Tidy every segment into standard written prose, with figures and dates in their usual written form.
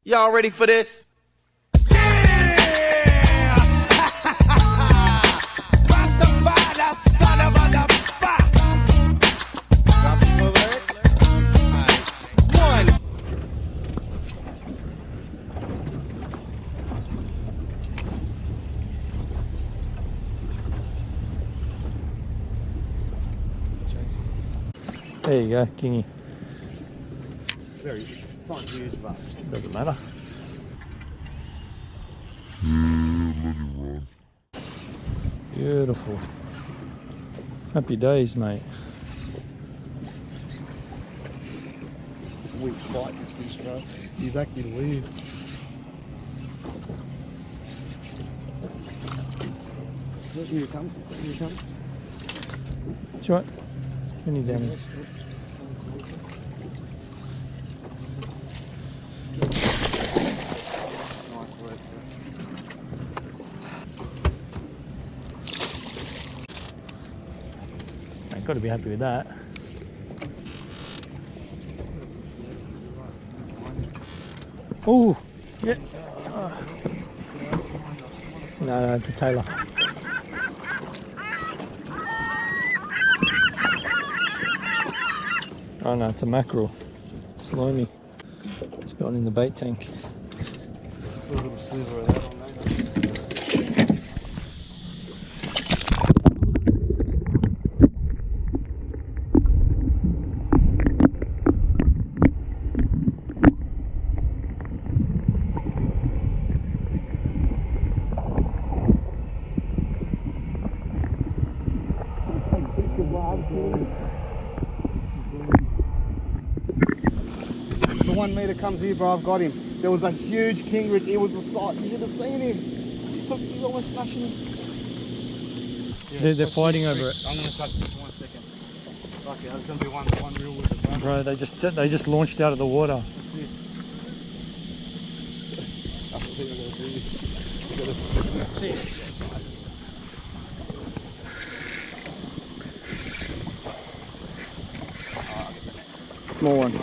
Y'all ready for this? There you go, Kingie. Very not huge, but Doesn't matter. Beautiful. Happy days, mate. it's a weak fight, this fish, bro. He's actually to leave. Here he comes. Here he comes. That's right. Any damage. I've got to be happy with that. Oh, yeah. No, it's a tailor. Oh no, it's a mackerel. Slimy. It's gone in the bait tank. A little sliver of that on there. The 1 metre comes here, bro. I've got him. There was a huge king. It was a sight. You should have seen him. He's almost smashing him. Yeah, They're fighting over it. I'm going to touch this 1 second. Okay, there's going to be one real with it, bro. Bro, they just launched out of the water. What's this? I think I'm going to do this. Let's see. Small one.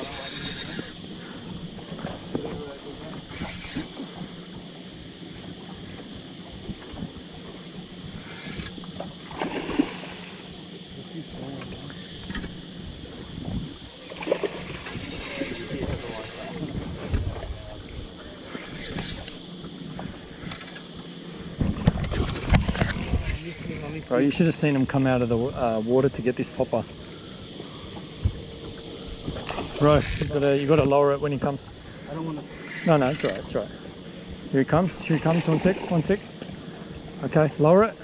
Bro, you should have seen him come out of the water to get this popper. Bro, you got to lower it when he comes. I don't want to. No, it's alright, it's alright. Here he comes, 1 sec. Okay, lower it.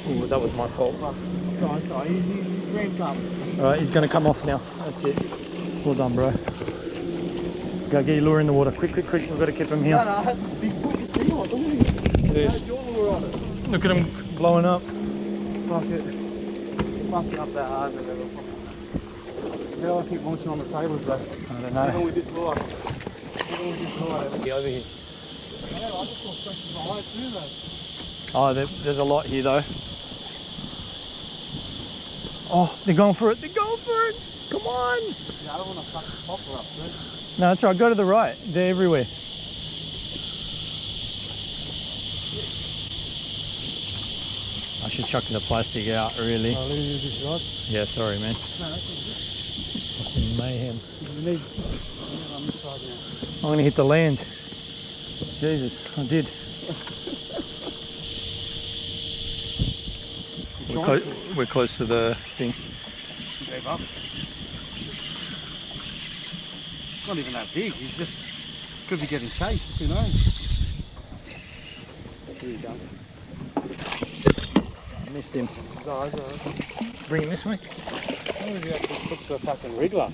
Ooh, that was my fault. Sorry, he's ramped up. Alright, he's going to come off now. That's it. Well done, bro. Go get your lure in the water. Quick. We've got to keep him here. No, I had the big fucking thing on, didn't we? Had your lure on it. Look at him blowing up. Fuck it. It must be up that hard. How do I keep launching on the tables though? I don't know. Even with this lure. Be over here. Yeah, I just saw stretches behind too though. Oh, there's a lot here though. Oh, they're going for it. Come on. Yeah, I don't want to fuck the popper up, dude. No, it's alright. Go to the right. They're everywhere. I should chuck the plastic out, really. Oh, let me use this rod. Yeah, sorry, man. No, that's Fucking mayhem. all good. You need. I'm this side now. I'm going to hit the land. Jesus, I did. We're close to the thing. You gave up. It's not even that big. He's just could be getting chased. Who knows? Here you go. I missed him. Guys, Bring him this way. how did you actually took the fucking wriggler?